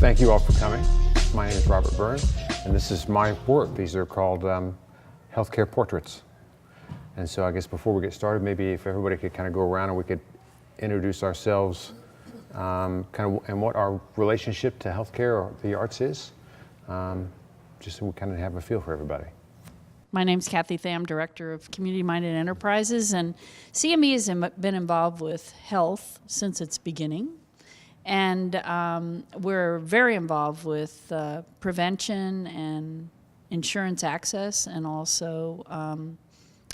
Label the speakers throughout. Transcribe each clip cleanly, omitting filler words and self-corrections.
Speaker 1: Thank you all for coming. My name is Robert Bern, and this is my work. These are called healthcare portraits. And so I guess before we get started, maybe if everybody could kind of go around and we could introduce ourselves and what our relationship to healthcare or the arts is, just so we kind of have a feel for everybody.
Speaker 2: My name's Kathy Tham, Director of Community-Minded Enterprises, and CME has been involved with health since its beginning. And we're very involved with prevention and insurance access, and also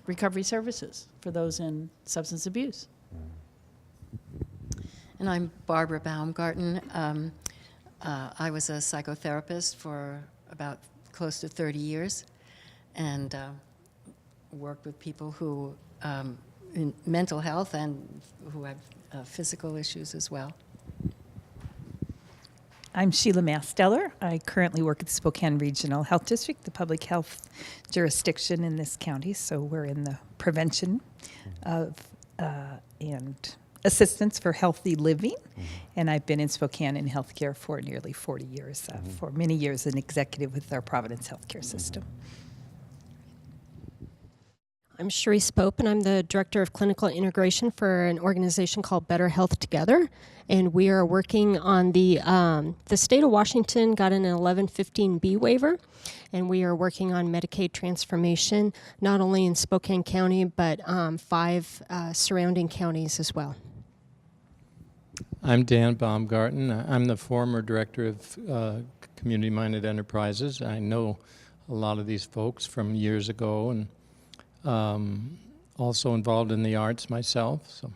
Speaker 2: recovery services for those in substance abuse.
Speaker 3: And I'm Barbara Baumgarten. I was a psychotherapist for about close to 30 years and worked with people who in mental health and who have physical issues as well.
Speaker 4: I'm Sheila Masteller. I currently work at the Spokane Regional Health District, the public health jurisdiction in this county. So we're in the prevention of and assistance for healthy living. And I've been in Spokane in healthcare for nearly 40 years, for many years an executive with our Providence healthcare system.
Speaker 5: I'm Sharice Pope, and I'm the Director of Clinical Integration for an organization called Better Health Together. And we are working on the state of Washington got an 1115B waiver, and we are working on Medicaid transformation, not only in Spokane County, but 5 surrounding counties as well.
Speaker 6: I'm Dan Baumgarten. I'm the former Director of Community-Minded Enterprises. I know a lot of these folks from years ago, and also involved in the arts myself. So,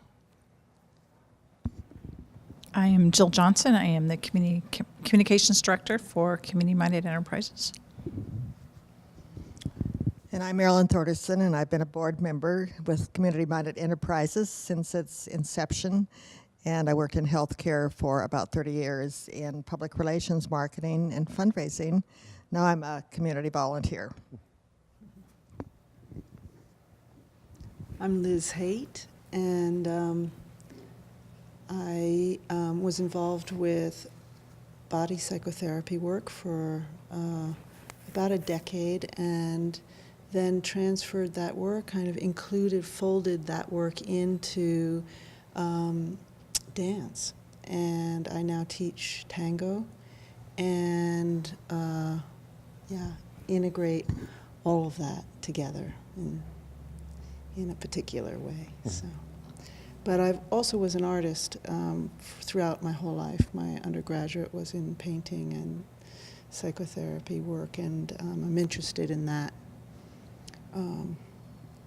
Speaker 7: I am Jill Johnson. I am the Communications Director for Community-Minded Enterprises.
Speaker 8: And I'm Marilyn Thorderson, and I've been a board member with Community-Minded Enterprises since its inception. And I worked in healthcare for about 30 years in public relations, marketing, and fundraising. Now I'm a community volunteer.
Speaker 9: I'm Liz Haight, and I was involved with body psychotherapy work for about a decade, and then transferred that work, folded that work into dance. And I now teach tango and integrate all of that together in a particular way. So, but I also was an artist throughout my whole life. My undergraduate was in painting and psychotherapy work, and I'm interested in that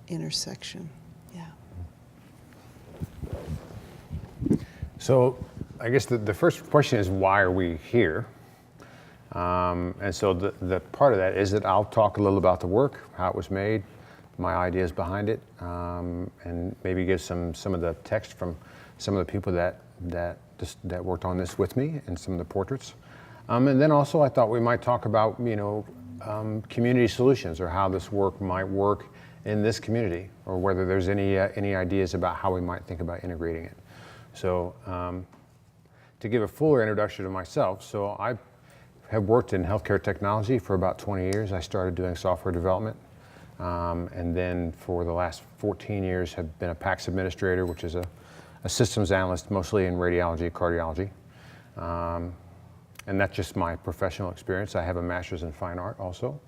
Speaker 9: intersection. Yeah.
Speaker 1: So I guess the first question is, why are we here? And so the part of that is that I'll talk a little about the work, how it was made, my ideas behind it, and maybe give some of the text from some of the people that worked on this with me and some of the portraits. And then also I thought we might talk about community solutions, or how this work might work in this community, or whether there's any ideas about how we might think about integrating it. So to give a fuller introduction to myself, so I have worked in healthcare technology for about 20 years. I started doing software development. And then for the last 14 years have been a PACS administrator, which is a systems analyst, mostly in radiology and cardiology. And that's just my professional experience. I have a master's in fine art also.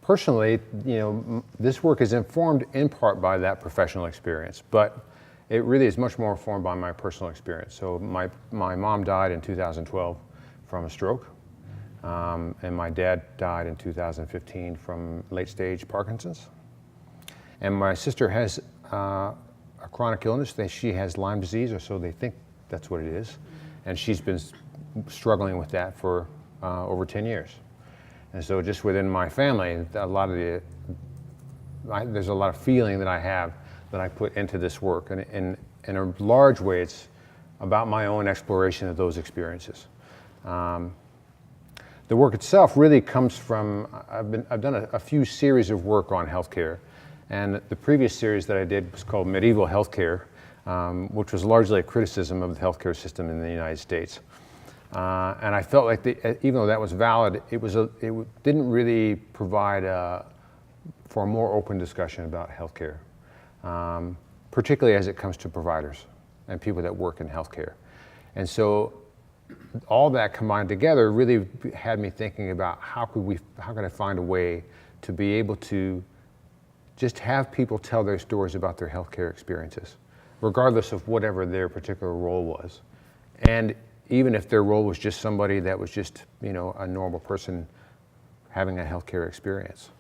Speaker 1: Personally, this work is informed in part by that professional experience, but it really is much more informed by my personal experience. So my mom died in 2012 from a stroke. And my dad died in 2015 from late-stage Parkinson's. And my sister has a chronic illness. She has Lyme disease, or so they think that's what it is. And she's been struggling with that for over 10 years. And so just within my family, there's a lot of feeling that I have that I put into this work. And in a large way, it's about my own exploration of those experiences. The work itself really comes from, I've done a few series of work on healthcare, and the previous series that I did was called Medieval Healthcare, which was largely a criticism of the healthcare system in the United States. And I felt like even though that was valid, it didn't really provide for a more open discussion about healthcare, particularly as it comes to providers and people that work in healthcare. And so all that combined together really had me thinking about how could I find a way to be able to just have people tell their stories about their healthcare experiences, regardless of whatever their particular role was. And even if their role was just somebody that was just, a normal person having a healthcare experience.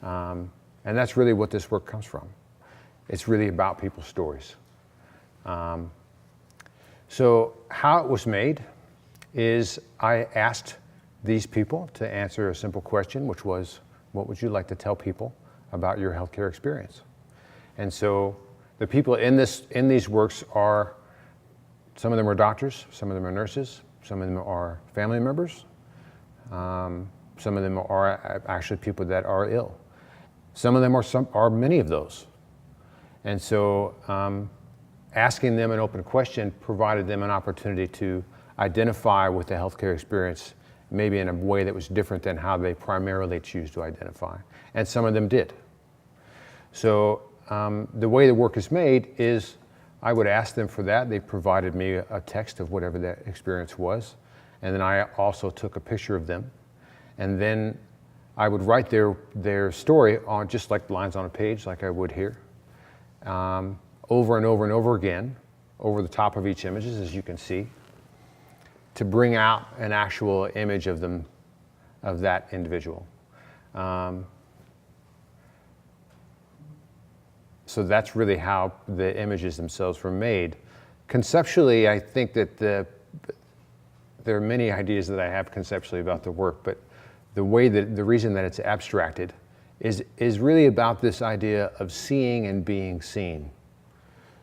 Speaker 1: And that's really what this work comes from. It's really about people's stories. So how it was made is I asked these people to answer a simple question, which was, what would you like to tell people about your healthcare experience? And so the people in these works are, some of them are doctors, some of them are nurses, some of them are family members, some of them are actually people that are ill. Some of them are many of those. And so asking them an open question provided them an opportunity to identify with the healthcare experience, maybe in a way that was different than how they primarily choose to identify. And some of them did. So the way the work is made is I would ask them for that. They provided me a text of whatever that experience was. And then I also took a picture of them. And then I would write their story on just like lines on a page, like I would here, over and over and over again, over the top of each image, as you can see, to bring out an actual image of them, of that individual. So that's really how the images themselves were made. Conceptually, I think that there are many ideas that I have conceptually about the work, but the reason that it's abstracted is really about this idea of seeing and being seen.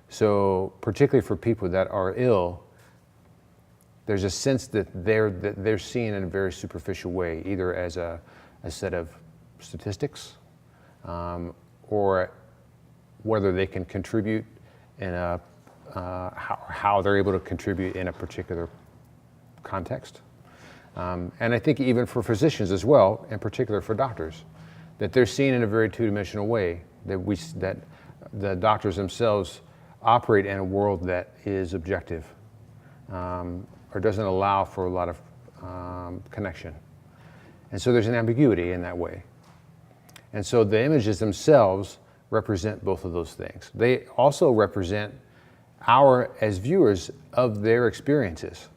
Speaker 1: So particularly for people that are ill, there's a sense that they're seen in a very superficial way, either as a set of statistics, or whether they can contribute in how they're able to contribute in a particular context. And I think even for physicians as well, in particular for doctors, that they're seen in a very two-dimensional way, that the doctors themselves operate in a world that is objective, or doesn't allow for a lot of connection. And so there's an ambiguity in that way. And so the images themselves represent both of those things. They also represent as viewers of their experiences.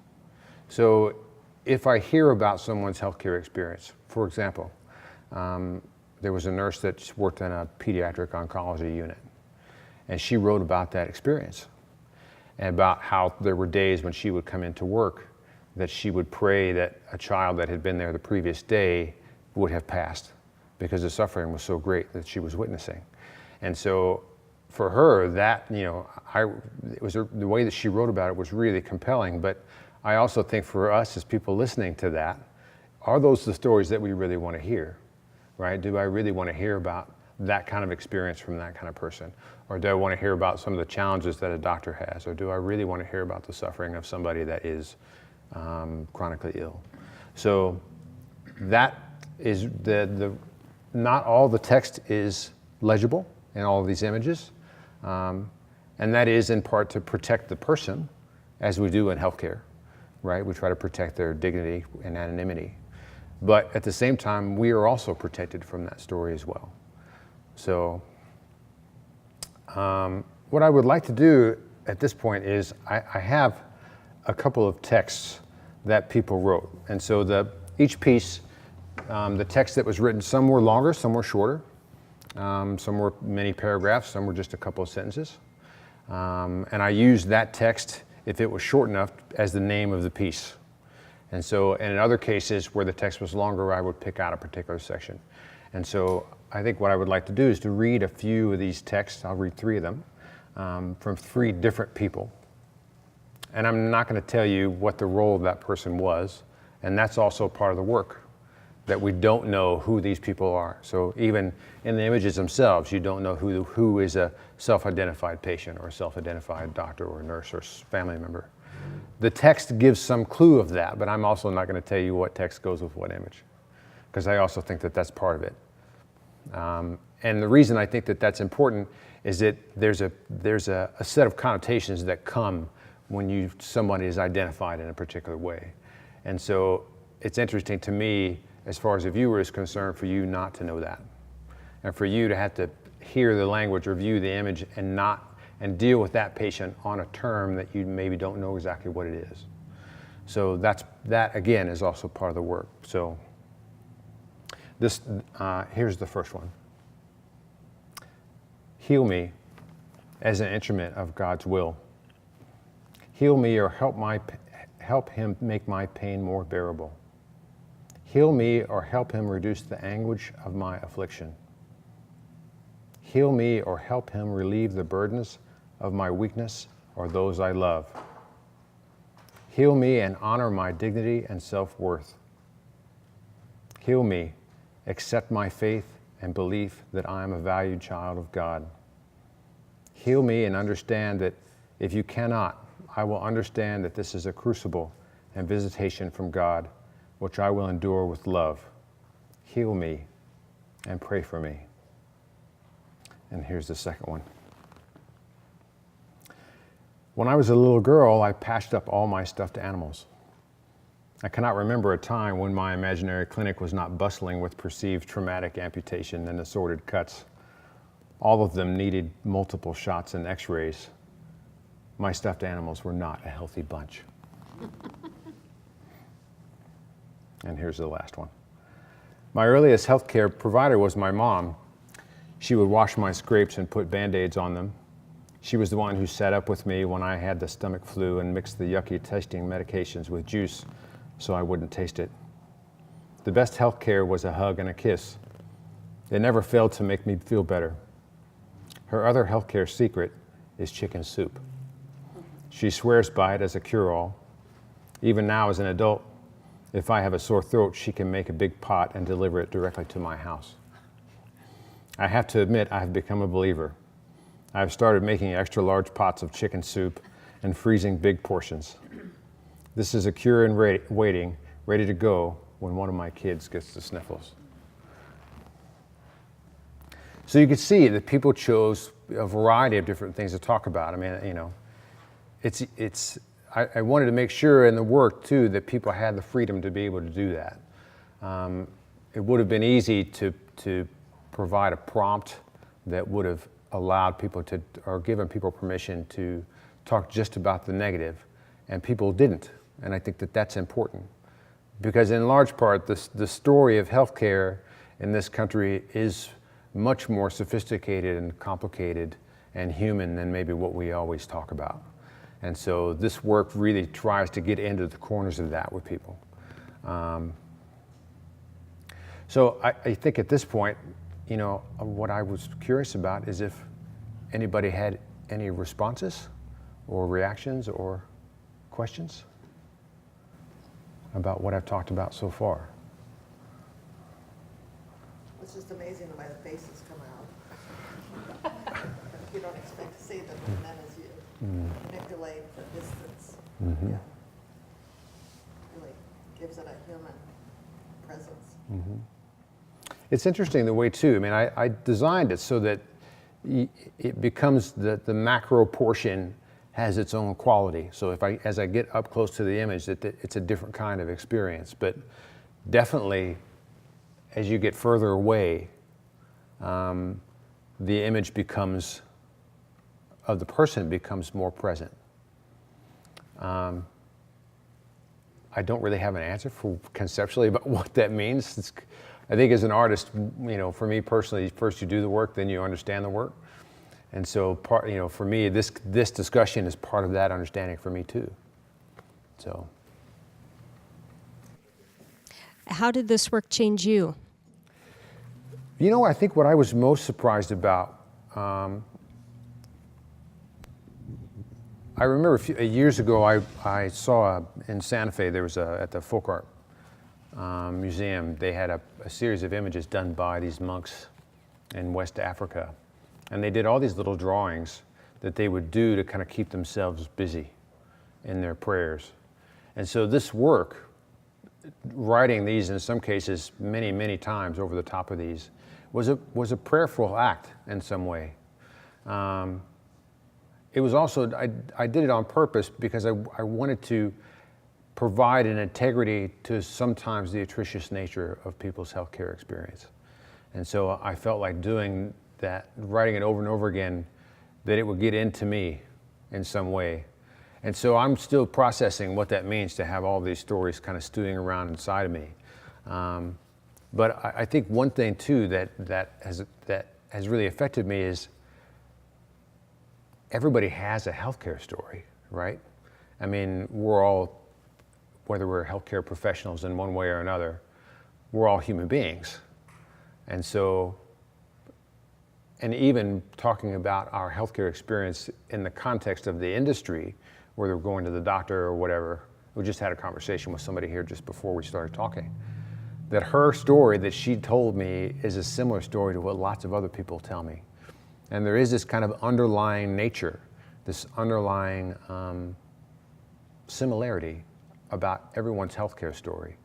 Speaker 1: So if I hear about someone's healthcare experience, for example, there was a nurse that worked in a pediatric oncology unit, and she wrote about that experience and about how there were days when she would come into work that she would pray that a child that had been there the previous day would have passed because the suffering was so great that she was witnessing. And so for her, that, the way that she wrote about it was really compelling. But I also think for us as people listening to that, are those the stories that we really want to hear, right? Do I really want to hear about that kind of experience from that kind of person? Or do I want to hear about some of the challenges that a doctor has? Or do I really want to hear about the suffering of somebody that is chronically ill? So that is not all the text is legible in all of these images. And that is in part to protect the person, as we do in healthcare, right? We try to protect their dignity and anonymity. But at the same time, we are also protected from that story as well. So what I would like to do at this point is I have a couple of texts that people wrote. And so each piece, the text that was written, some were longer, some were shorter. Some were many paragraphs, some were just a couple of sentences. And I used that text, if it was short enough, as the name of the piece. And so, and in other cases where the text was longer, I would pick out a particular section. And so I think what I would like to do is to read a few of these texts. I'll read 3 of them from 3 different people. And I'm not going to tell you what the role of that person was. And that's also part of the work, that we don't know who these people are. So even in the images themselves, you don't know who is a self-identified patient or a self-identified doctor or nurse or family member. The text gives some clue of that, but I'm also not going to tell you what text goes with what image, because I also think that that's part of it. And the reason I think that that's important is that there's a set of connotations that come when somebody is identified in a particular way. And so it's interesting to me, as far as the viewer is concerned, for you not to know that. And for you to have to hear the language or view the image and deal with that patient on a term that you maybe don't know exactly what it is. So that again is also part of the work. So here's the first one. Heal me as an instrument of God's will. Heal me or help him make my pain more bearable. Heal me or help him reduce the anguish of my affliction. Heal me or help him relieve the burdens of my weakness or those I love. Heal me and honor my dignity and self-worth. Heal me, accept my faith and belief that I am a valued child of God. Heal me and understand that if you cannot, I will understand that this is a crucible and visitation from God, which I will endure with love. Heal me and pray for me. And here's the second one. When I was a little girl, I patched up all my stuffed animals. I cannot remember a time when my imaginary clinic was not bustling with perceived traumatic amputation and assorted cuts. All of them needed multiple shots and x-rays. My stuffed animals were not a healthy bunch. And here's the last one. My earliest healthcare provider was my mom. She would wash my scrapes and put Band-Aids on them. She was the one who sat up with me when I had the stomach flu and mixed the yucky tasting medications with juice so I wouldn't taste it. The best healthcare was a hug and a kiss. They never failed to make me feel better. Her other healthcare secret is chicken soup. She swears by it as a cure-all. Even now as an adult, if I have a sore throat, she can make a big pot and deliver it directly to my house. I have to admit, I have become a believer. I have started making extra large pots of chicken soup and freezing big portions. This is a cure in waiting, ready to go when one of my kids gets the sniffles. So you can see that people chose a variety of different things to talk about. I mean, you know, I wanted to make sure in the work too that people had the freedom to be able to do that. It would have been easy to provide a prompt that would have allowed people to, or given people permission to talk just about the negative, and people didn't. And I think that that's important, because in large part, the story of healthcare in this country is much more sophisticated and complicated and human than maybe what we always talk about. And so this work really tries to get into the corners of that with people. So I think at this point, you know, what I was curious about is if anybody had any responses or reactions or questions about what I've talked about so far.
Speaker 8: It's just amazing the way the faces come out. You don't expect to see them, and then as you manipulate the distance, yeah, really gives it a human presence.
Speaker 1: It's interesting the way too, I mean, I designed it so that it becomes the macro portion has its own quality. So as I get up close to the image, it's a different kind of experience. But definitely, as you get further away, the image of the person becomes more present. I don't really have an answer for conceptually about what that means. I think as an artist, you know, for me personally, first you do the work, then you understand the work. And so, you know, for me, this discussion is part of that understanding for me too. So,
Speaker 5: How did this work change you?
Speaker 1: you know, I think what I was most surprised about, I remember years ago I saw in Santa Fe, there was at the Folk Art Museum, they had a series of images done by these monks in West Africa. And they did all these little drawings that they would do to kind of keep themselves busy. in their prayers. And so this work, writing these in some cases many, many times over the top of these, was a prayerful act in some way. It was also, I did it on purpose because I wanted to provide an integrity to sometimes the atrocious nature of people's healthcare experience. And so I felt like doing that, writing it over and over again, that it would get into me in some way. And so I'm still processing what that means to have all these stories kind of stewing around inside of me. But I think one thing too that has really affected me is everybody has a healthcare story, right? I mean, we're all, whether we're healthcare professionals in one way or another, we're all human beings. And so, and even talking about our healthcare experience in the context of the industry, whether we're going to the doctor or whatever, we just had a conversation with somebody here just before we started talking, that her story that she told me is a similar story to what lots of other people tell me. And there is this kind of underlying nature, this underlying similarity about everyone's healthcare story.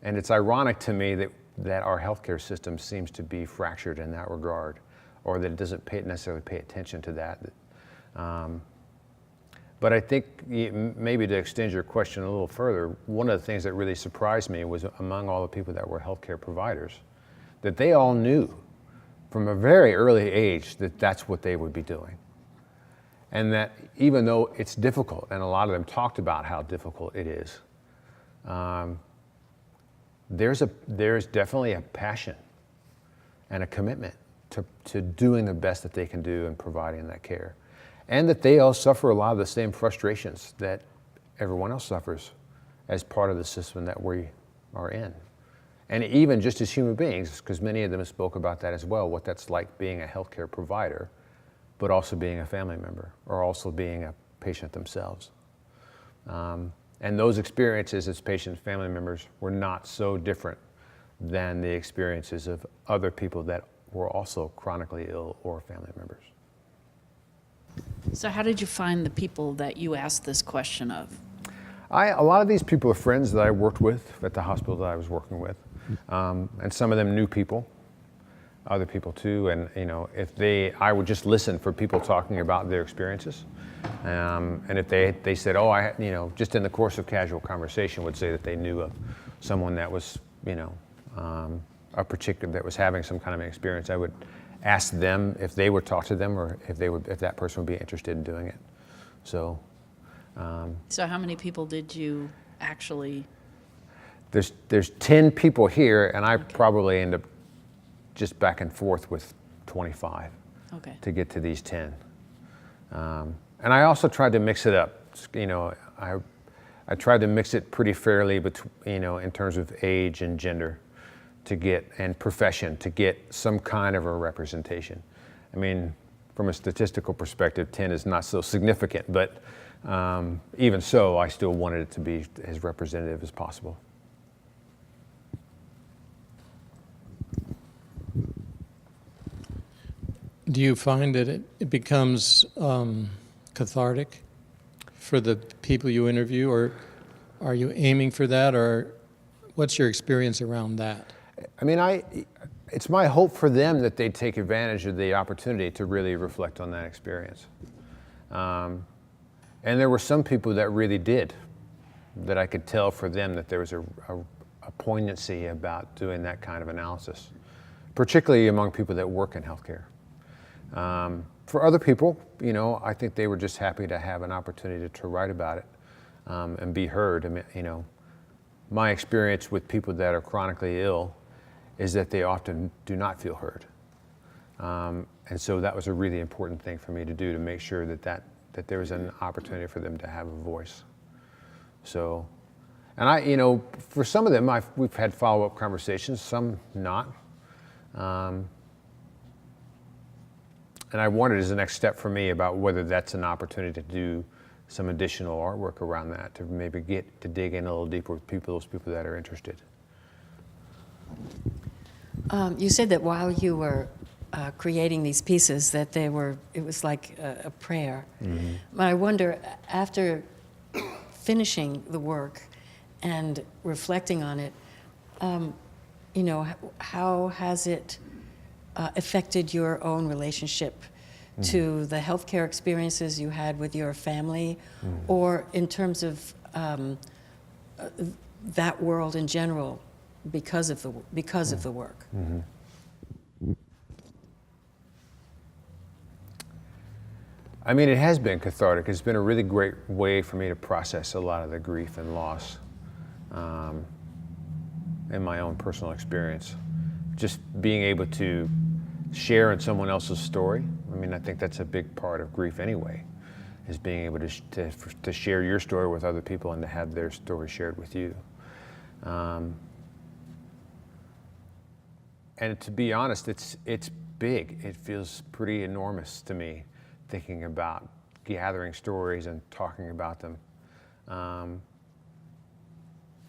Speaker 1: And it's ironic to me that our healthcare system seems to be fractured in that regard, or that it doesn't necessarily pay attention to that. But I think maybe to extend your question a little further, one of the things that really surprised me was among all the people that were healthcare providers, that they all knew from a very early age that that's what they would be doing. And that even though it's difficult, and a lot of them talked about how difficult it is, there's definitely a passion and a commitment to doing the best that they can do in providing that care. And that they all suffer a lot of the same frustrations that everyone else suffers as part of the system that we are in. And even just as human beings, because many of them spoke about that as well, what that's like being a healthcare provider, but also being a family member, or also being a patient themselves. And those experiences as patient family members were not so different than the experiences of other people that were also chronically ill or family members.
Speaker 2: So how did you find the people that you asked this question of?
Speaker 1: A lot of these people are friends that I worked with at the hospital that I was working with. And some of them knew people, other people too. And I would just listen for people talking about their experiences. And if they said, just in the course of casual conversation would say that they knew of someone that was, a particular, that was having some kind of an experience, I would ask them if they would talk to them or if that person would be interested in doing it. So.
Speaker 2: So how many people did you actually?
Speaker 1: There's 10 people here, and I probably end up just back and forth with 25 to get to these 10. And I also tried to mix it up. I tried to mix it pretty fairly, in terms of age and gender, and profession, to get some kind of a representation. I mean, from a statistical perspective, 10 is not so significant, but even so, I still wanted it to be as representative as possible.
Speaker 6: Do you find that it becomes cathartic for the people you interview, or are you aiming for that, or what's your experience around that?
Speaker 1: I mean, it's my hope for them that they take advantage of the opportunity to really reflect on that experience. And there were some people that really did, that I could tell for them that there was a poignancy about doing that kind of analysis, particularly among people that work in healthcare. For other people, I think they were just happy to have an opportunity to write about it and be heard. I mean, my experience with people that are chronically ill is that they often do not feel heard. And so that was a really important thing for me to do, to make sure that there was an opportunity for them to have a voice. So, and for some of them, we've had follow-up conversations, some not. And I wondered as the next step for me about whether that's an opportunity to do some additional artwork around that, to maybe get to dig in a little deeper with those people that are interested.
Speaker 3: You said that while you were creating these pieces, that it was like a prayer. Mm-hmm. But I wonder, after finishing the work and reflecting on it, you know, how has it affected your own relationship to the healthcare experiences you had with your family, or in terms of that world in general because of the work?
Speaker 1: I mean, it has been cathartic. It's been a really great way for me to process a lot of the grief and loss in my own personal experience. Just being able to share in someone else's story. I mean, I think that's a big part of grief anyway, is being able to share your story with other people and to have their story shared with you. And to be honest, it's big. It feels pretty enormous to me, thinking about gathering stories and talking about them. And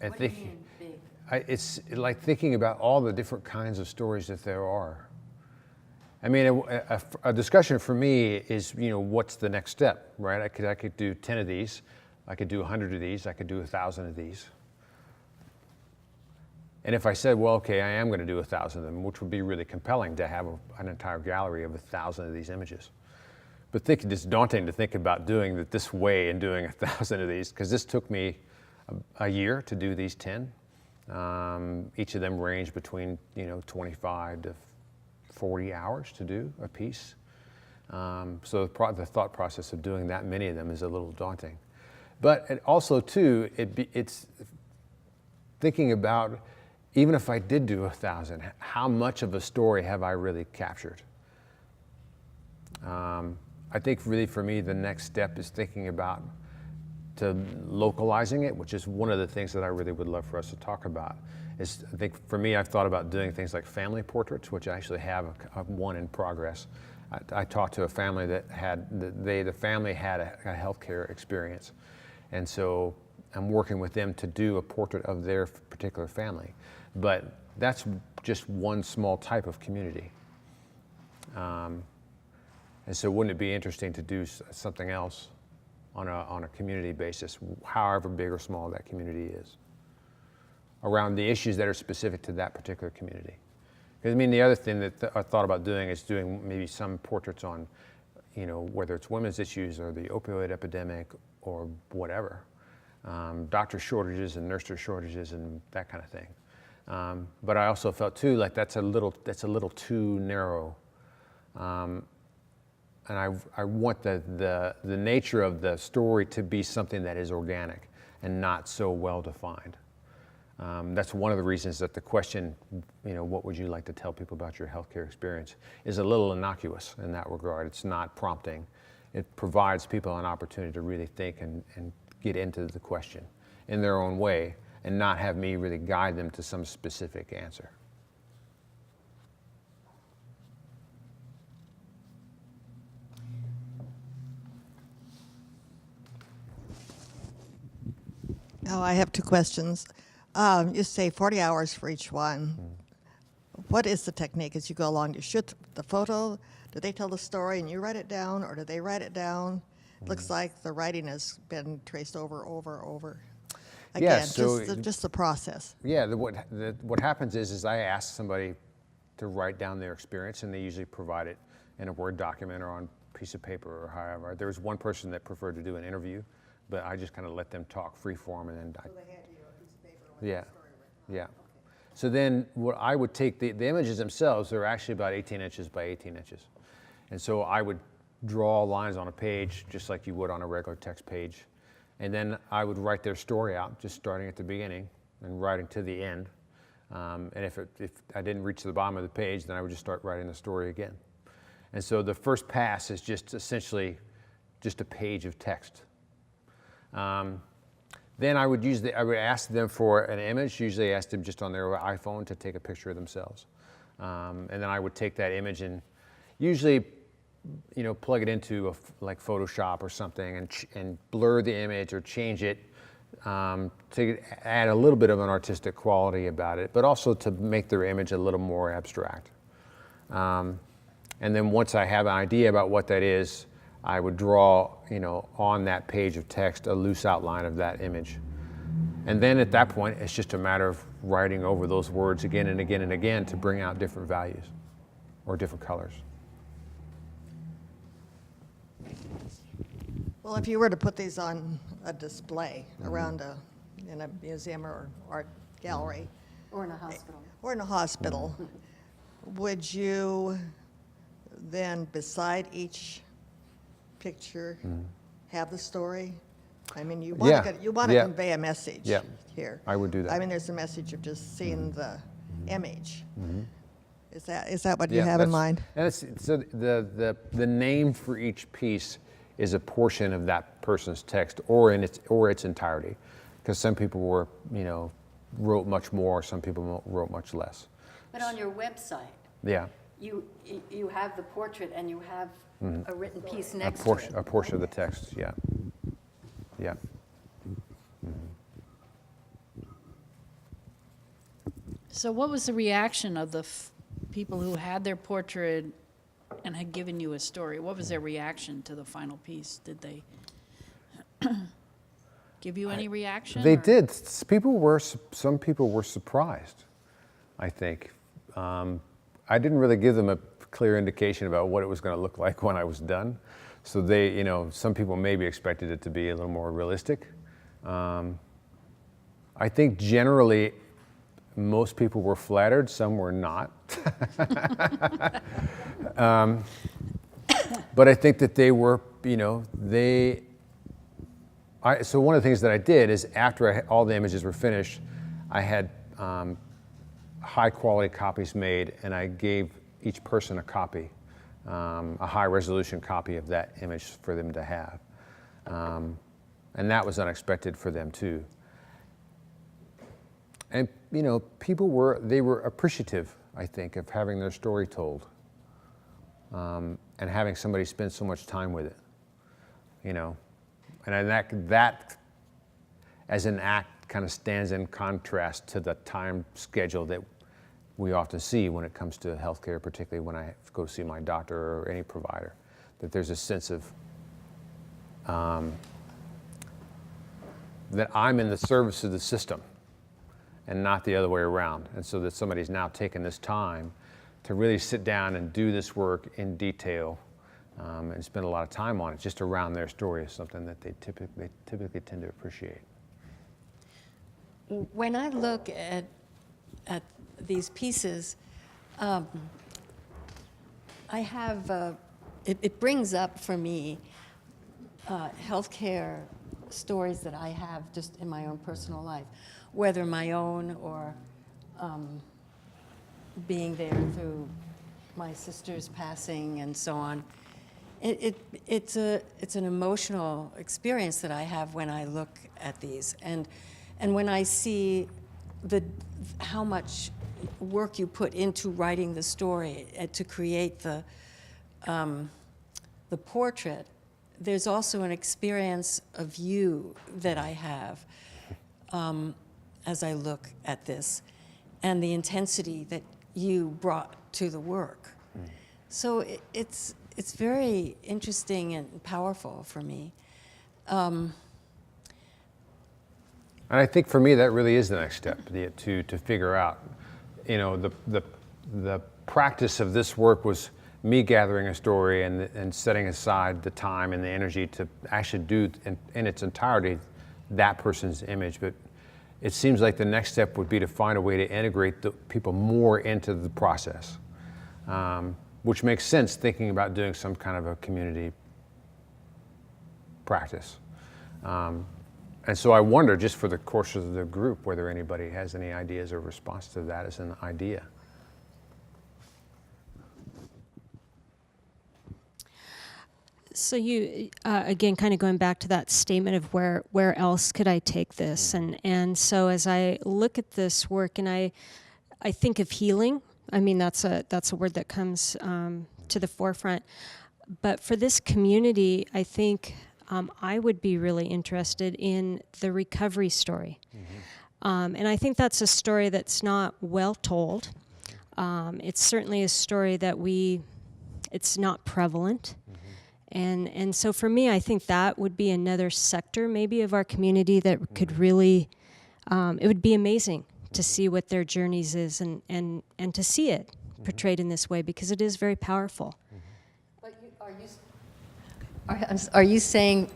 Speaker 3: What do you mean, big?
Speaker 1: It's like thinking about all the different kinds of stories that there are. I mean, a discussion for me is, you know, what's the next step, right? I could do 10 of these, I could do 100 of these, I could do 1,000 of these. And if I said, well, okay, I am going to do 1,000 of them, which would be really compelling to have an entire gallery of 1,000 of these images. But it's daunting to think about doing it this way and doing 1,000 of these, because this took me a year to do these 10. Each of them range between, you know, 25 to 40 hours to do a piece. So the thought process of doing that many of them is a little daunting. But it also, too, it's thinking about, even if I did do 1,000, how much of a story have I really captured? I think really for me, the next step is thinking about localizing it, which is one of the things that I really would love for us to talk about. I think for me, I've thought about doing things like family portraits, which I actually have one in progress. I talked to a family that the family had a healthcare experience. And so I'm working with them to do a portrait of their particular family. But that's just one small type of community. And so wouldn't it be interesting to do something else on a community basis, however big or small that community is, around the issues that are specific to that particular community? Because I mean, the other thing that I thought about doing is doing maybe some portraits on, you know, whether it's women's issues or the opioid epidemic or whatever, doctor shortages and nurse shortages and that kind of thing. But I also felt too like that's a little too narrow. And I want the nature of the story to be something that is organic and not so well defined. That's one of the reasons that the question, you know, what would you like to tell people about your healthcare experience, is a little innocuous in that regard. It's not prompting. It provides people an opportunity to really think and get into the question in their own way and not have me really guide them to some specific answer.
Speaker 8: Oh, I have two questions. You say 40 hours for each one. What is the technique as you go along? You shoot the photo, do they tell the story and you write it down, or do they write it down? It looks like the writing has been traced over. Again,
Speaker 1: Yeah, so
Speaker 8: just the process.
Speaker 1: Yeah, what happens is I ask somebody to write down their experience, and they usually provide it in a Word document or on a piece of paper or however. There was one person that preferred to do an interview, but I just kind of let them talk free form, and then
Speaker 8: So they hand you a piece of paper with
Speaker 1: yeah,
Speaker 8: the story written on it.
Speaker 1: yeah.
Speaker 8: Okay.
Speaker 1: So then what I would take, the images themselves, they're actually about 18 inches by 18 inches. And so I would draw lines on a page just like you would on a regular text page. And then I would write their story out, just starting at the beginning and writing to the end. And if I didn't reach the bottom of the page, then I would just start writing the story again. And so the first pass is just essentially just a page of text. Then I would ask them for an image. Usually I asked them just on their iPhone to take a picture of themselves. And then I would take that image and usually, you know, plug it into like Photoshop or something and blur the image or change it to add a little bit of an artistic quality about it, but also to make their image a little more abstract. And then once I have an idea about what that is, I would draw, on that page of text a loose outline of that image. And then at that point, it's just a matter of writing over those words again and again and again to bring out different values or different colors.
Speaker 8: Well, if you were to put these on a display around in a museum or art gallery,
Speaker 3: Or in a hospital.
Speaker 8: or in a hospital, would you then, beside each picture, have the story? I mean, you want
Speaker 1: Yeah.
Speaker 8: to you want to
Speaker 1: Yeah.
Speaker 8: convey a message
Speaker 1: Yeah.
Speaker 8: here.
Speaker 1: I would do that.
Speaker 8: I mean, there's a message of just seeing the image. Is that what you have in
Speaker 1: that's-
Speaker 8: mind?
Speaker 1: And it's so the name for each piece is a portion of that person's text or its entirety, because some people were wrote much more, some people wrote much less.
Speaker 3: But on your website,
Speaker 1: Yeah,
Speaker 3: you have the portrait and you have a written piece
Speaker 1: a
Speaker 3: next
Speaker 1: portion
Speaker 3: to it.
Speaker 1: a portion of the text. Yeah, yeah.
Speaker 2: So what was the reaction of the people who had their portrait and had given you a story? What was their reaction to the final piece? Did they give you any reaction?
Speaker 1: They
Speaker 2: or-
Speaker 1: did. Some people were surprised, I think. I didn't really give them a clear indication about what it was going to look like when I was done. So they, some people maybe expected it to be a little more realistic. I think generally most people were flattered, some were not. But I think that they were, so one of the things that I did is after all the images were finished, I had high quality copies made, and I gave each person a copy, a high resolution copy of that image for them to have. And that was unexpected for them too. And people were appreciative, I think, of having their story told, and having somebody spend so much time with it, And that as an act kind of stands in contrast to the time schedule that we often see when it comes to healthcare, particularly when I go to see my doctor or any provider, that there's a sense of that I'm in the service of the system and not the other way around. And so that somebody's now taken this time to really sit down and do this work in detail and spend a lot of time on it, just around their story is something that they typically tend to appreciate.
Speaker 3: When I look at these pieces, I have, it brings up for me healthcare stories that I have just in my own personal life, whether my own or being there through my sister's passing and so on. It's an emotional experience that I have when I look at these, and when I see how much work you put into writing the story to create the portrait. There's also an experience of you that I have as I look at this, and the intensity that you brought to the work. So it's very interesting and powerful for me.
Speaker 1: And I think for me that really is the next step, to figure out, the practice of this work was me gathering a story and setting aside the time and the energy to actually do in its entirety that person's image. But it seems like the next step would be to find a way to integrate the people more into the process, which makes sense thinking about doing some kind of a community practice. And so I wonder, just for the course of the group, whether anybody has any ideas or response to that as an idea.
Speaker 5: So you, again, kind of going back to that statement of where else could I take this? And so as I look at this work and I think of healing, I mean, that's a word that comes to the forefront. But for this community, I think I would be really interested in the recovery story. And I think that's a story that's not well told. It's certainly a story that it's not prevalent. And so for me, I think that would be another sector maybe of our community that could really, it would be amazing to see what their journeys is and to see it portrayed in this way, because it is very powerful.
Speaker 3: But are you saying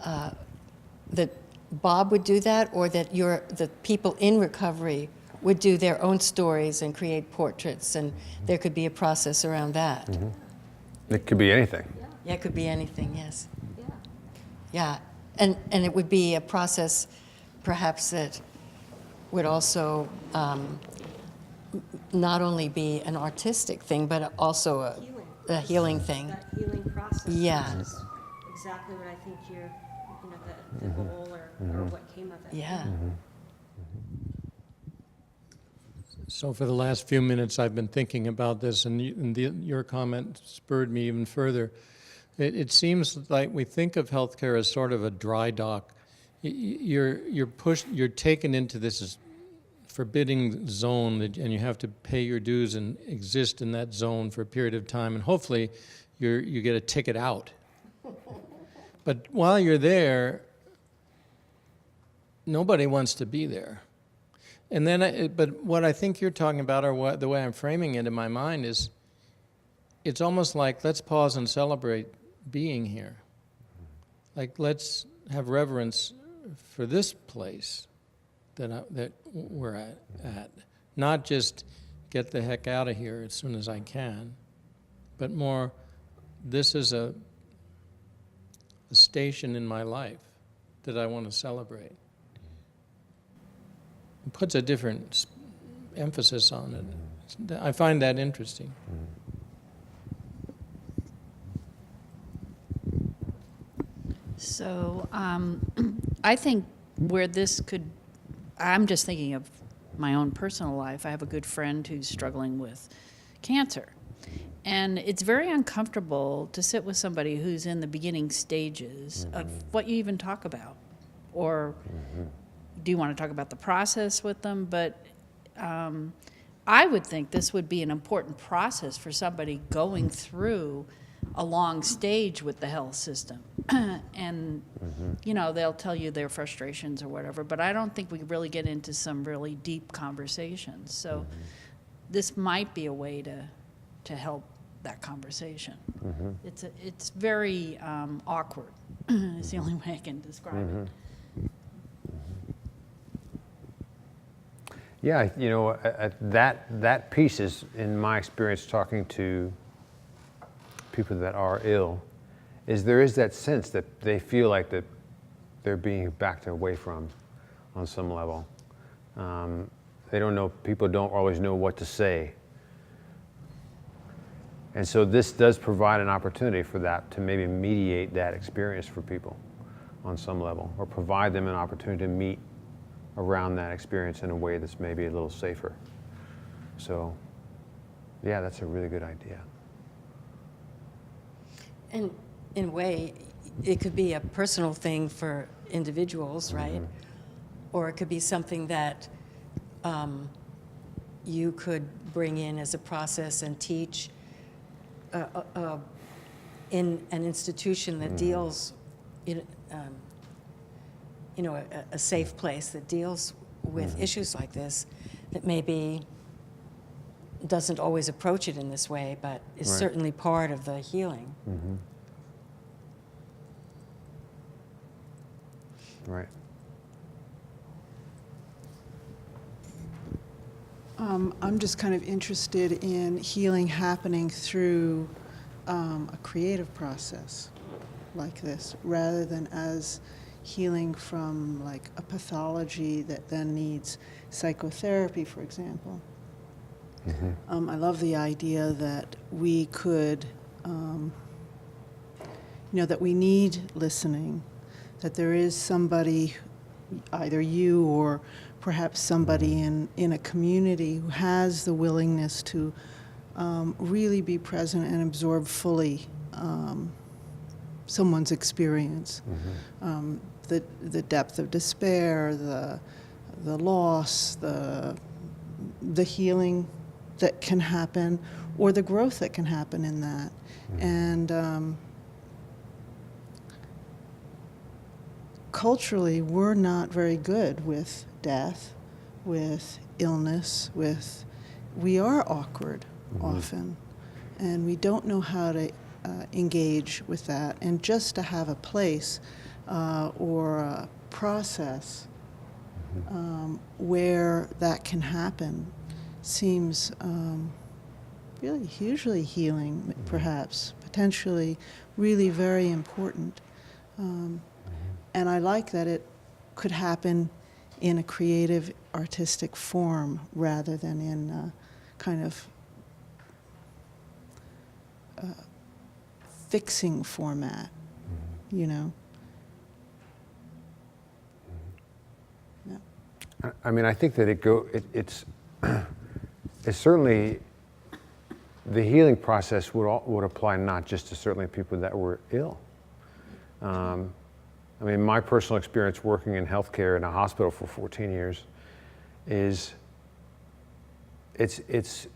Speaker 3: that Bob would do that, or that the people in recovery would do their own stories and create portraits, and there could be a process around that?
Speaker 1: It could be anything.
Speaker 3: Yeah, it could be anything, yes. Yeah, and it would be a process perhaps that would also not only be an artistic thing, but also a healing thing.
Speaker 5: That healing process.
Speaker 3: Yeah.
Speaker 5: Which is exactly what I think the goal or what came of it.
Speaker 3: Yeah.
Speaker 6: So for the last few minutes, I've been thinking about this, and your comment spurred me even further. It seems like we think of healthcare as sort of a dry dock. You're taken into this forbidding zone, and you have to pay your dues and exist in that zone for a period of time, and hopefully you get a ticket out. But while you're there, nobody wants to be there. And then, but what I think you're talking about, or the way I'm framing it in my mind, is it's almost like, let's pause and celebrate being here. Like, let's have reverence for this place that we're at. Not just get the heck out of here as soon as I can, but more, this is a station in my life that I want to celebrate. It puts a different emphasis on it. I find that interesting.
Speaker 2: So I think where this could, I'm just thinking of my own personal life. I have a good friend who's struggling with cancer. And it's very uncomfortable to sit with somebody who's in the beginning stages of what you even talk about. Or do you want to talk about the process with them? But I would think this would be an important process for somebody going through a long stage with the health system. And, you know, they'll tell you their frustrations or whatever, but I don't think we really get into some really deep conversations. So this might be a way to help that conversation. It's very awkward. It's the only way I can describe it.
Speaker 1: Yeah, you know, that piece is, in my experience talking to people that are ill, is there is that sense that they feel like that they're being backed away from on some level. They don't know, people don't always know what to say. And so this does provide an opportunity for that, to maybe mediate that experience for people on some level, or provide them an opportunity to meet around that experience in a way that's maybe a little safer. So, yeah, that's a really good idea.
Speaker 3: And in a way, it could be a personal thing for individuals, right? Or it could be something that you could bring in as a process and teach in an institution that deals in, a safe place that deals with issues like this, that maybe doesn't always approach it in this way, but is certainly part of the healing.
Speaker 1: Right.
Speaker 9: I'm just kind of interested in healing happening through a creative process like this, rather than as healing from like a pathology that then needs psychotherapy, for example. I love the idea that we could, that we need listening, that there is somebody, either you or perhaps somebody in a community who has the willingness to really be present and absorb fully someone's experience. The depth of despair, the loss, the healing that can happen, or the growth that can happen in that. And culturally, we're not very good with death, with illness, we are awkward often, and we don't know how to engage with that. And just to have a place or a process where that can happen seems really hugely healing, perhaps, potentially really very important. And I like that it could happen in a creative, artistic form rather than in a kind of fixing format, you know? Yeah.
Speaker 1: I mean, I think that it's certainly, the healing process would apply not just to certainly people that were ill. I mean, my personal experience working in healthcare in a hospital for 14 years is, it's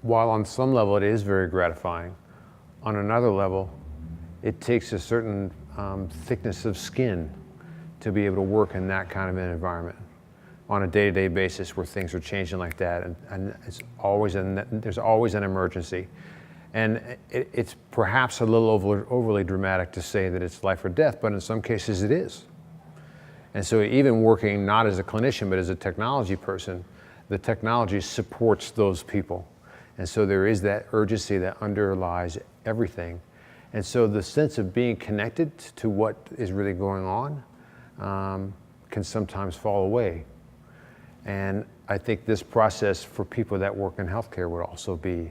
Speaker 1: while on some level it is very gratifying, on another level, it takes a certain thickness of skin to be able to work in that kind of an environment on a day-to-day basis where things are changing like that, and there's always an emergency. And it's perhaps a little overly dramatic to say that it's life or death, but in some cases it is. And so even working not as a clinician, but as a technology person, the technology supports those people. And so there is that urgency that underlies everything. And so the sense of being connected to what is really going on can sometimes fall away. And I think this process for people that work in healthcare would also be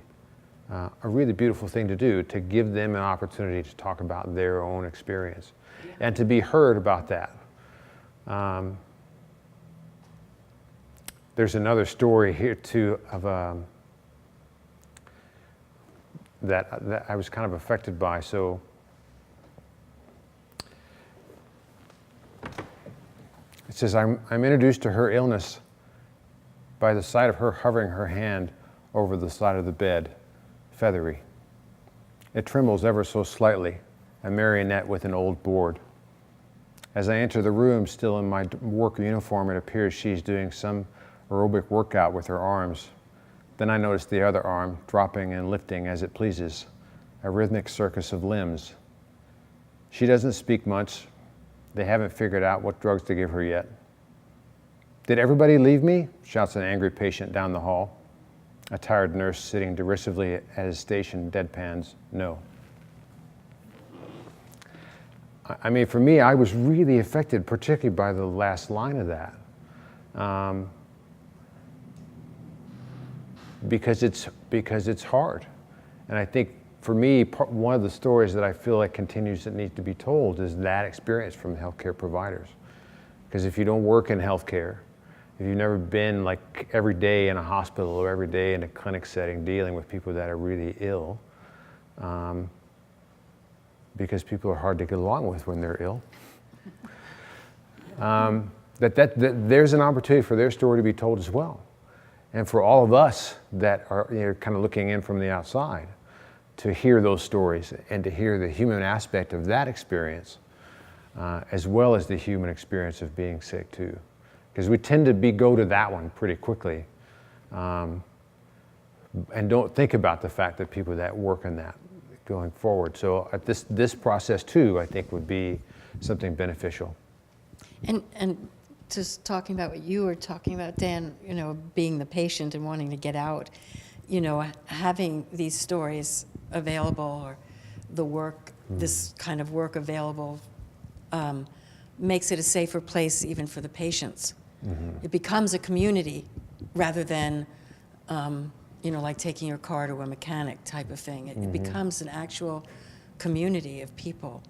Speaker 1: a really beautiful thing to do, to give them an opportunity to talk about their own experience and to be heard about that. There's another story here too of that I was kind of affected by. So it says, I'm introduced to her illness by the sight of her hovering her hand over the side of the bed, feathery. It trembles ever so slightly, a marionette with an old board. As I enter the room, still in my work uniform, it appears she's doing some aerobic workout with her arms. Then I notice the other arm dropping and lifting as it pleases, a rhythmic circus of limbs. She doesn't speak much. They haven't figured out what drugs to give her yet. Did everybody leave me? Shouts an angry patient down the hall. A tired nurse sitting derisively at his station deadpans, no. I mean, for me, I was really affected, particularly by the last line of that. Because it's hard. And I think for me, one of the stories that I feel like continues that needs to be told is that experience from healthcare providers. Because if you don't work in healthcare, if you've never been like every day in a hospital or every day in a clinic setting dealing with people that are really ill, because people are hard to get along with when they're ill, that there's an opportunity for their story to be told as well. And for all of us that are kind of looking in from the outside, to hear those stories and to hear the human aspect of that experience, as well as the human experience of being sick too. Because we tend to go to that one pretty quickly, and don't think about the fact that people that work in that going forward. So at this process too, I think would be something beneficial.
Speaker 3: And just talking about what you were talking about, Dan, you know, being the patient and wanting to get out, you know, having these stories available or the work, this kind of work available, makes it a safer place even for the patients. It becomes a community rather than, you know, like taking your car to a mechanic type of thing. It becomes an actual community of people,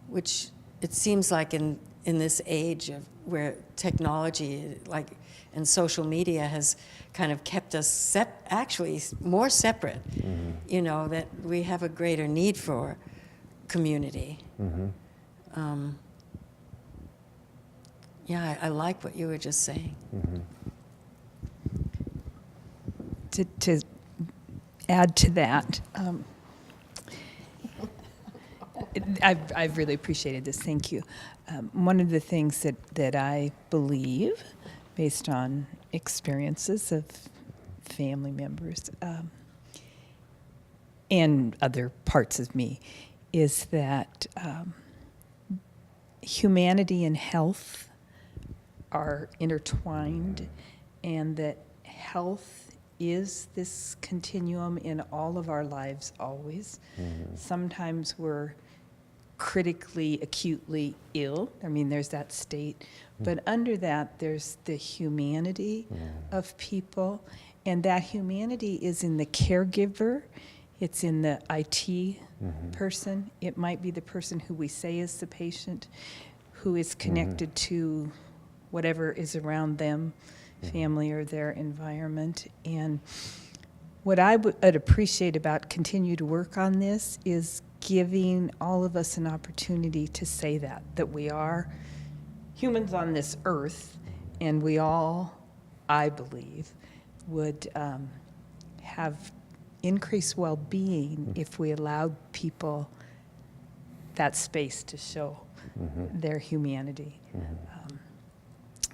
Speaker 3: which it seems like in this age of where technology, like, and social media has kind of kept us actually more separate, you know, that we have a greater need for community. Yeah, I like what you were just saying.
Speaker 4: To add to that, I've really appreciated this. Thank you. One of the things that I believe, based on experiences of family members and other parts of me, is that humanity and health are intertwined, and that health is this continuum in all of our lives always. Sometimes we're critically, acutely ill. I mean, there's that state. But under that, there's the humanity of people. And that humanity is in the caregiver. It's in the IT person. It might be the person who we say is the patient, who is connected to whatever is around them, family or their environment. And what I would appreciate about continue to work on this is giving all of us an opportunity to say that we are humans on this earth, and we all, I believe, would have increased well-being if we allowed people that space to show their humanity.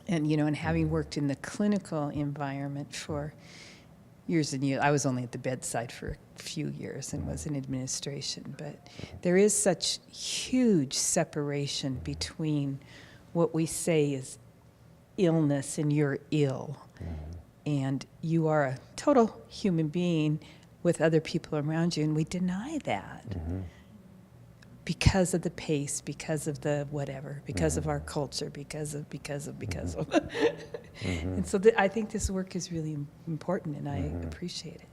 Speaker 4: And, you know, and having worked in the clinical environment for years and years, I was only at the bedside for a few years and was in administration, but there is such huge separation between what we say is illness and you're ill, and you are a total human being with other people around you, and we deny that because of the pace, because of the whatever, because of our culture, because of. And so I think this work is really important, and I appreciate it.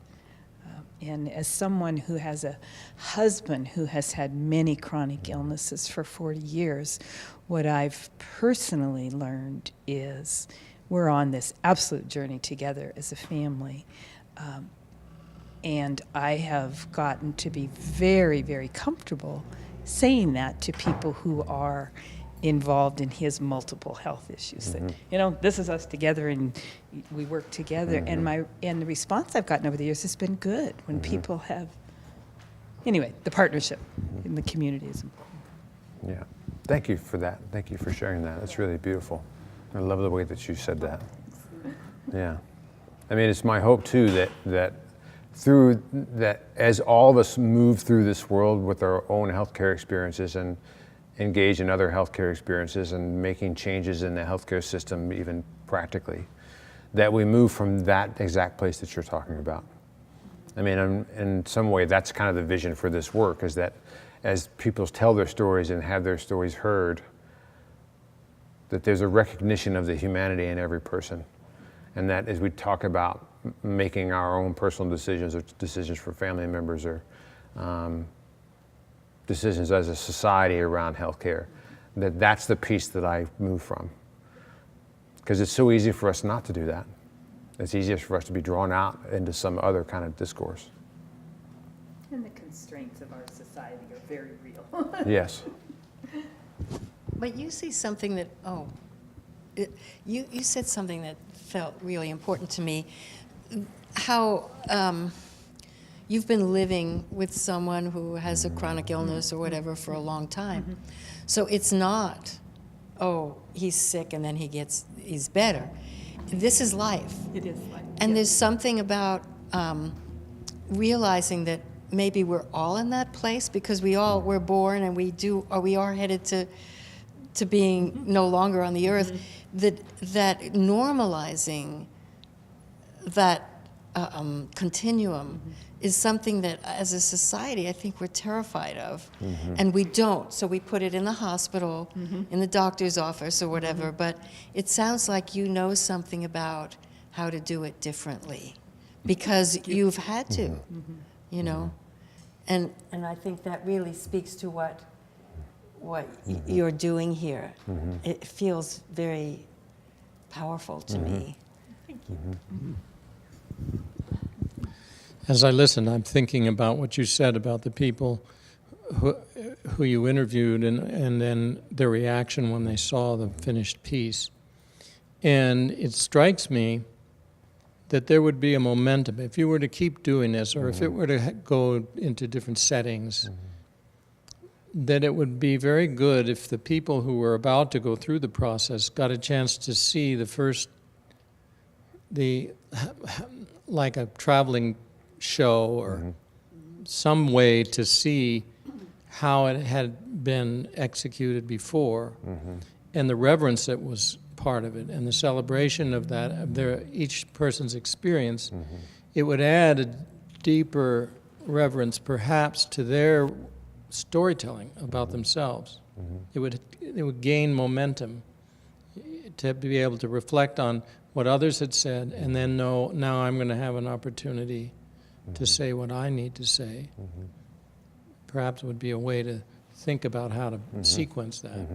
Speaker 4: And as someone who has a husband who has had many chronic illnesses for 40 years, what I've personally learned is we're on this absolute journey together as a family. And I have gotten to be very, very comfortable saying that to people who are involved in his multiple health issues. That, you know, this is us together and we work together. And the response I've gotten over the years has been good when people have, anyway, the partnership in the community is important.
Speaker 1: Yeah. Thank you for that. Thank you for sharing that. That's really beautiful. I love the way that you said that. Yeah. I mean, it's my hope too that through that, as all of us move through this world with our own healthcare experiences and engage in other healthcare experiences and making changes in the healthcare system, even practically, that we move from that exact place that you're talking about. I mean, in some way, that's kind of the vision for this work, is that as people tell their stories and have their stories heard, that there's a recognition of the humanity in every person. And that as we talk about making our own personal decisions or decisions for family members or decisions as a society around healthcare, that's the piece that I move from. Because it's so easy for us not to do that. It's easiest for us to be drawn out into some other kind of discourse.
Speaker 4: And the constraints of our society are very real.
Speaker 1: Yes.
Speaker 3: But you see something that, you said something that felt really important to me. How you've been living with someone who has a chronic illness or whatever for a long time. So it's not, he's sick and then he's better. This is life.
Speaker 4: It is life.
Speaker 3: And there's something about realizing that maybe we're all in that place because we're born and we are headed to being no longer on the earth. That normalizing that continuum is something that as a society I think we're terrified of, and we don't, so we put it in the hospital, in the doctor's office or whatever, but it sounds like you know something about how to do it differently because you've had to, you know, and I think that really speaks to what you're doing here. It feels very powerful to me.
Speaker 4: Thank you.
Speaker 6: As I listen, I'm thinking about what you said about the people who you interviewed and then their reaction when they saw the finished piece. And it strikes me that there would be a momentum. If you were to keep doing this, or if it were to go into different settings, that it would be very good if the people who were about to go through the process got a chance to see like a traveling show or some way to see how it had been executed before, and the reverence that was part of it, and the celebration of that, of each person's experience. It would add a deeper reverence, perhaps, to their storytelling about themselves. It would gain momentum to be able to reflect on what others had said, and then know, now I'm going to have an opportunity to say what I need to say. Perhaps it would be a way to think about how to sequence that.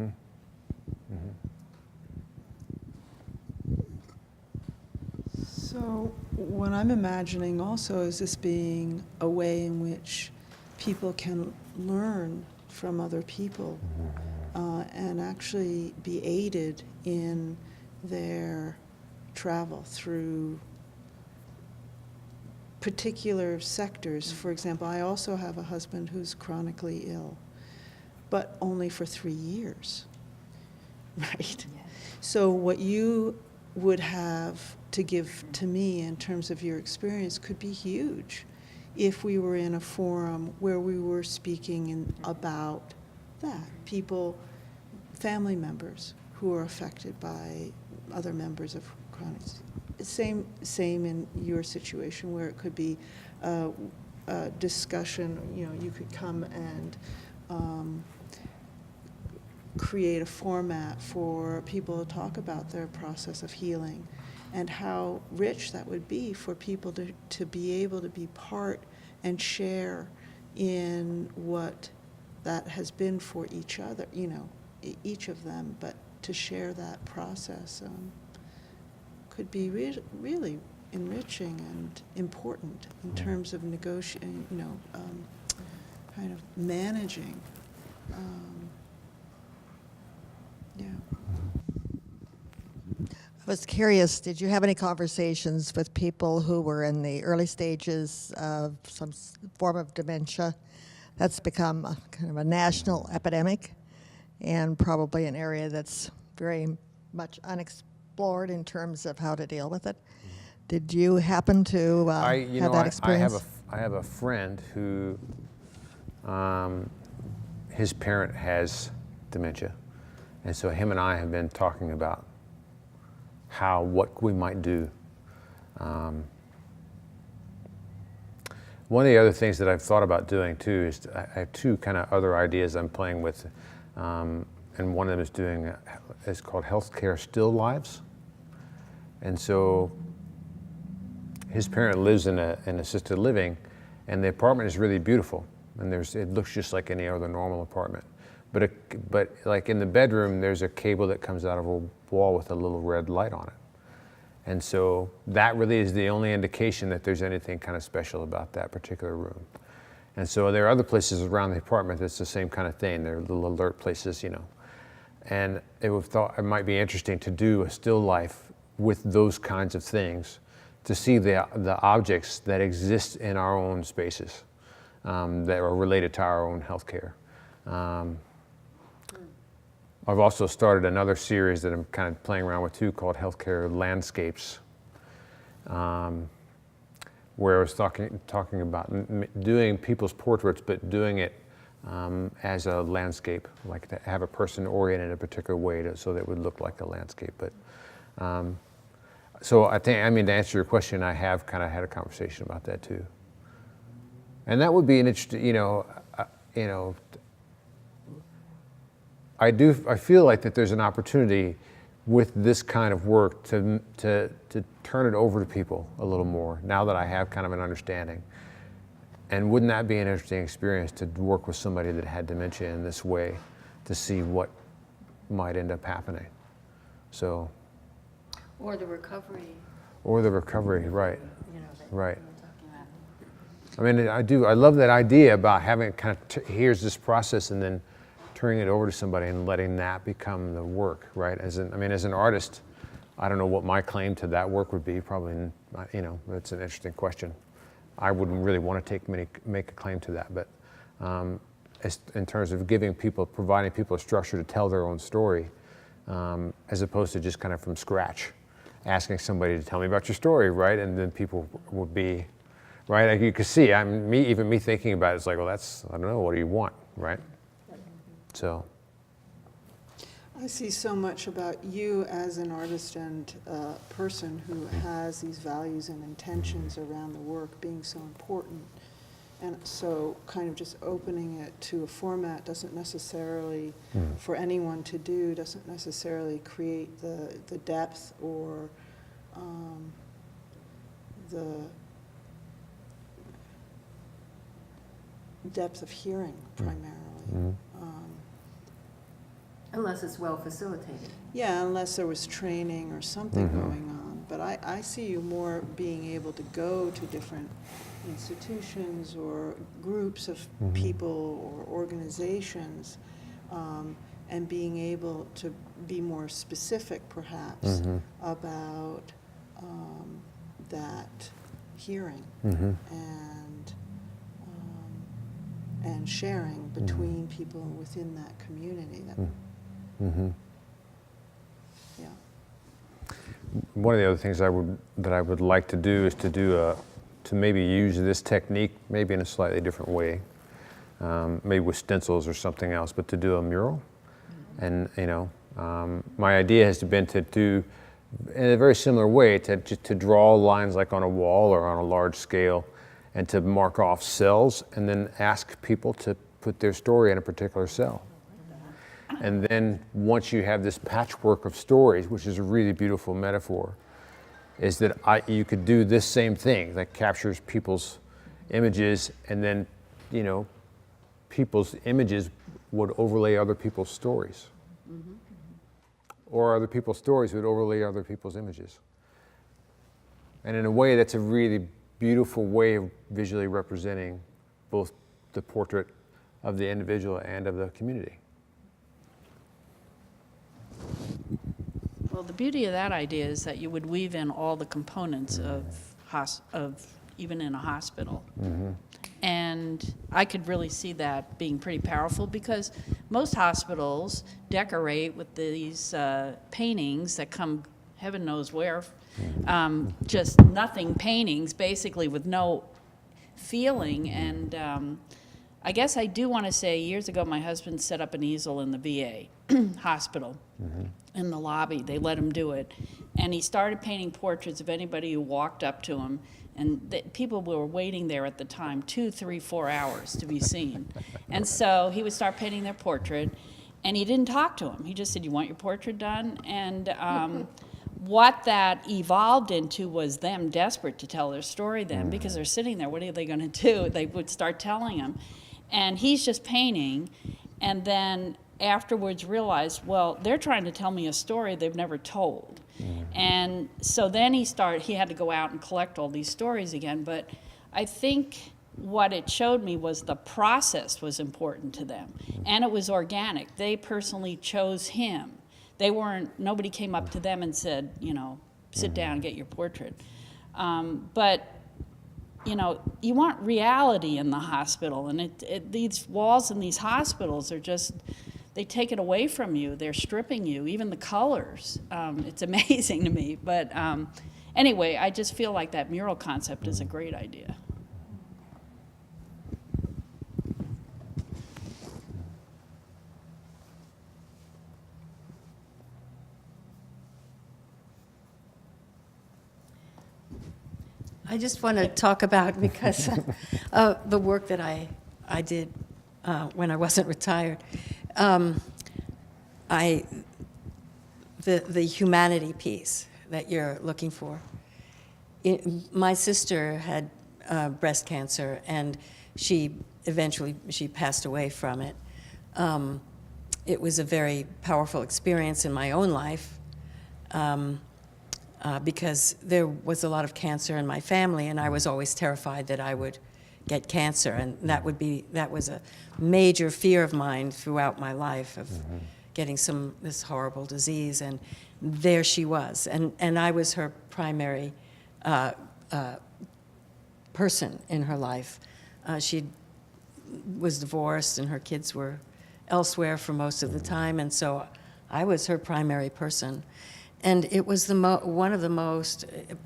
Speaker 9: So what I'm imagining also is this being a way in which people can learn from other people and actually be aided in their travel through particular sectors. For example, I also have a husband who's chronically ill, but only for 3 years, right? So what you would have to give to me in terms of your experience could be huge if we were in a forum where we were speaking about that. People, family members who are affected by other members of chronic. Same in your situation where it could be a discussion, you could come and create a format for people to talk about their process of healing and how rich that would be for people to be able to be part and share in what that has been for each other, each of them, but to share that process could be really enriching and important in terms of negotiating, kind of managing.
Speaker 8: I was curious, did you have any conversations with people who were in the early stages of some form of dementia? That's become a kind of a national epidemic and probably an area that's very much unexplored in terms of how to deal with it. Did you happen to have that experience?
Speaker 1: I have a friend who, his parent has dementia, and so him and I have been talking about what we might do. One of the other things that I've thought about doing too is I have two kind of other ideas I'm playing with, and one of them is called Healthcare Still Lives. And so his parent lives in an assisted living, and the apartment is really beautiful, and it looks just like any other normal apartment. But like in the bedroom, there's a cable that comes out of a wall with a little red light on it. And so that really is the only indication that there's anything kind of special about that particular room. And so there are other places around the apartment that's the same kind of thing. They're little alert places, And it might be interesting to do a still life with those kinds of things, to see the objects that exist in our own spaces that are related to our own healthcare. I've also started another series that I'm kind of playing around with too, called Healthcare Landscapes, where I was talking about doing people's portraits, but doing it as a landscape, like to have a person oriented in a particular way so that it would look like a landscape. But so to answer your question, I have kind of had a conversation about that too. And that would be an interesting, I feel like that there's an opportunity with this kind of work to turn it over to people a little more now that I have kind of an understanding. And wouldn't that be an interesting experience to work with somebody that had dementia in this way, to see what might end up happening? So.
Speaker 3: Or the recovery.
Speaker 1: Right. Right. I mean, I love that idea about having kind of, here's this process and then turning it over to somebody and letting that become the work, right? As an artist, I don't know what my claim to that work would be. Probably, that's an interesting question. I wouldn't really want to make a claim to that, but in terms of providing people a structure to tell their own story, as opposed to just kind of from scratch, asking somebody to tell me about your story, right? And then people would be, right? Like you could see, even me thinking about it, it's like, well, I don't know, what do you want, right? So.
Speaker 9: I see so much about you as an artist and person who has these values and intentions around the work being so important. And so kind of just opening it to a format doesn't necessarily, for anyone to do, doesn't necessarily create the depth or the depth of hearing primarily.
Speaker 3: Unless it's well facilitated.
Speaker 9: Yeah, unless there was training or something going on. But I see you more being able to go to different institutions or groups of people or organizations and being able to be more specific, perhaps, about that hearing and sharing between people within that community. Yeah.
Speaker 1: One of the other things that I would like to do is to maybe use this technique maybe in a slightly different way, maybe with stencils or something else, but to do a mural. And my idea has been to do in a very similar way to draw lines like on a wall or on a large scale, and to mark off cells, and then ask people to put their story in a particular cell. And then once you have this patchwork of stories, which is a really beautiful metaphor, is that you could do this same thing that captures people's images, and then people's images would overlay other people's stories. Or other people's stories would overlay other people's images. And in a way, that's a really beautiful way of visually representing both the portrait of the individual and of the community.
Speaker 2: Well, the beauty of that idea is that you would weave in all the components of even in a hospital. And I could really see that being pretty powerful, because most hospitals decorate with these paintings that come heaven knows where, just nothing paintings, basically, with no feeling. And I guess I do want to say, years ago, my husband set up an easel in the VA hospital in the lobby. They let him do it. And he started painting portraits of anybody who walked up to him. And people were waiting there at the time 2, 3, 4 hours to be seen. And so he would start painting their portrait, and he didn't talk to them. He just said, "You want your portrait done?" And what that evolved into was them desperate to tell their story then, because they're sitting there. What are they going to do? They would start telling him. And he's just painting, and then afterwards realized, well, they're trying to tell me a story they've never told. And so then he had to go out and collect all these stories again. But I think what it showed me was the process was important to them, and it was organic. They personally chose him. Nobody came up to them and said, sit down and get your portrait. But you want reality in the hospital, and these walls in these hospitals are just, they take it away from you. They're stripping you, even the colors. It's amazing to me. But anyway, I just feel like that mural concept is a great idea.
Speaker 3: I just want to talk about, because the work that I did when I wasn't retired, the humanity piece that you're looking for. My sister had breast cancer, and she passed away from it. It was a very powerful experience in my own life. Because there was a lot of cancer in my family, and I was always terrified that I would get cancer, and that was a major fear of mine throughout my life, of getting this horrible disease. And there she was, and I was her primary person in her life. She'd was divorced and her kids were elsewhere for most of the time, and so I was her primary person. And it was one of the most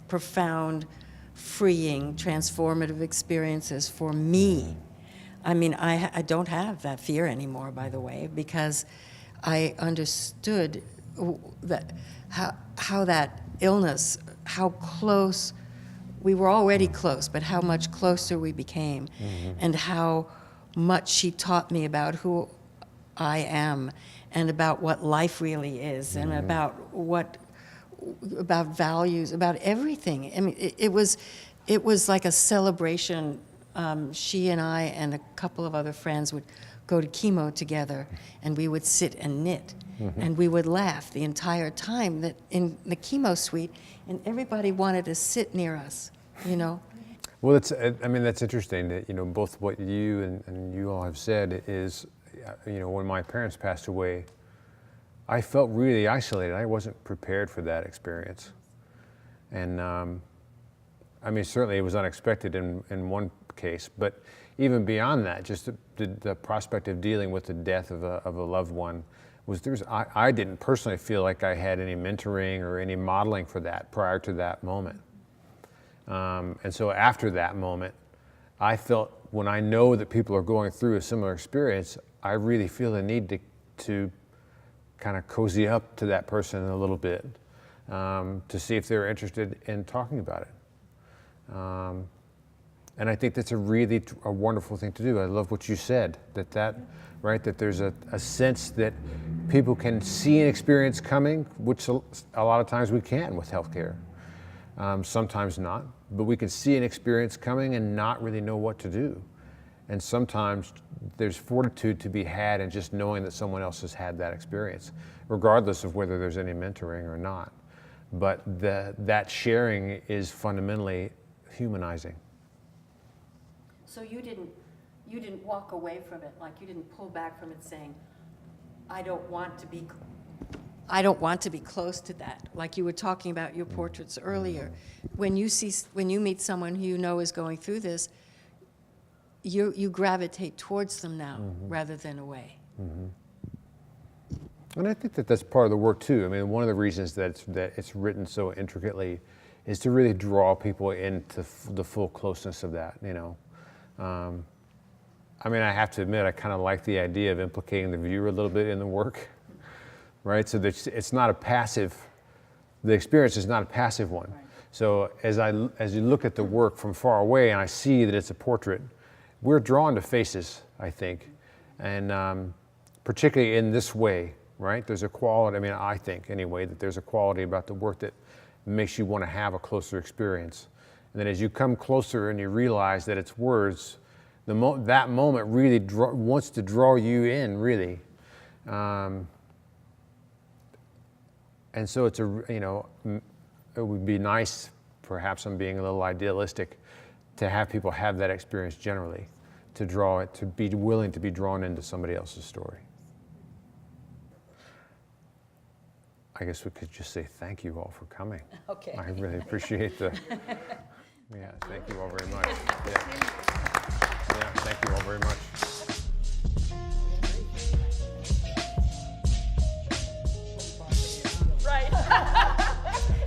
Speaker 3: profound, freeing, transformative experiences for me. I mean, I don't have that fear anymore, by the way, because I understood that how that illness, how close, we were already close, but how much closer we became, and how much she taught me about who I am and about what life really is, and about values, about everything. I mean, it was like a celebration. She and I and a couple of other friends would go to chemo together, and we would sit and knit, and we would laugh the entire time that in the chemo suite, and everybody wanted to sit near us, you know.
Speaker 1: Well, I mean, that's interesting that, you know, both what you and you all have said is, you know, when my parents passed away, I felt really isolated. I wasn't prepared for that experience. And I mean, certainly it was unexpected in one case, but even beyond that, just the prospect of dealing with the death of a loved one I didn't personally feel like I had any mentoring or any modeling for that prior to that moment. And so after that moment, I felt, when I know that people are going through a similar experience, I really feel the need to kind of cozy up to that person a little bit, to see if they're interested in talking about it. And I think that's a wonderful thing to do. I love what you said, that there's a sense that people can see an experience coming, which a lot of times we can with healthcare. Sometimes not, but we can see an experience coming and not really know what to do. And sometimes there's fortitude to be had in just knowing that someone else has had that experience, regardless of whether there's any mentoring or not. But that sharing is fundamentally humanizing.
Speaker 3: So you didn't walk away from it, like you didn't pull back from it saying, I don't want to be close to that. Like you were talking about your portraits earlier. When you meet someone who you know is going through this, you gravitate towards them now rather than away.
Speaker 1: And I think that that's part of the work too. I mean, one of the reasons that it's written so intricately is to really draw people into the full closeness of that, you know. I mean, I have to admit, I kind of like the idea of implicating the viewer a little bit in the work, right? So that it's not a passive, the experience is not a passive one. Right. So as you look at the work from far away and I see that it's a portrait, we're drawn to faces, I think, and particularly in this way, right? There's a quality, I mean, I think anyway, that there's a quality about the work that makes you want to have a closer experience. And then as you come closer and you realize that it's words, that moment really wants to draw you in, really. And so it's it would be nice, perhaps I'm being a little idealistic, to have people have that experience generally, to be willing to be drawn into somebody else's story. I guess we could just say thank you all for coming.
Speaker 3: Okay.
Speaker 1: I really appreciate yeah, thank you all very much. Yeah, thank you all very much.
Speaker 2: Right.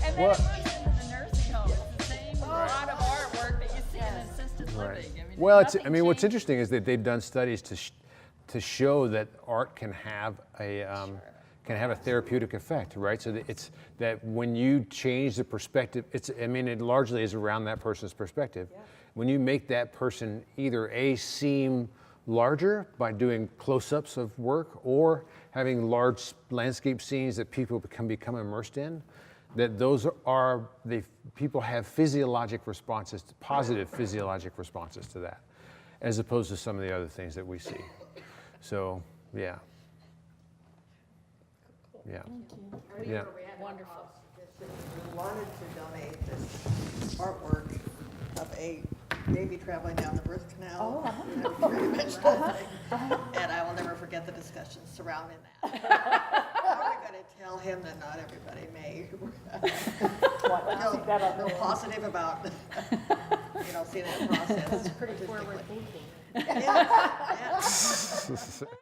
Speaker 2: And then it moves into the nursing home. It's the same lot of artwork that you see in assisted living.
Speaker 1: Right.
Speaker 2: I mean,
Speaker 1: Well,
Speaker 2: nothing
Speaker 1: what's
Speaker 2: changes.
Speaker 1: interesting is that they've done studies to show that art can have a therapeutic effect, right? So that it's that when you change the perspective, it largely is around that person's perspective. Yeah. When you make that person either seem larger by doing close-ups of work or having large landscape scenes that people can become immersed in, that people have physiologic responses, positive physiologic responses to that, as opposed to some of the other things that we see. So, yeah. Yeah. Yeah.
Speaker 2: Wonderful.
Speaker 8: We wanted to donate this artwork of a baby traveling down the birth canal. And I will never forget the discussions surrounding that. How are we going to tell him that not everybody may feel positive about seeing that process?
Speaker 5: Pretty forward thinking.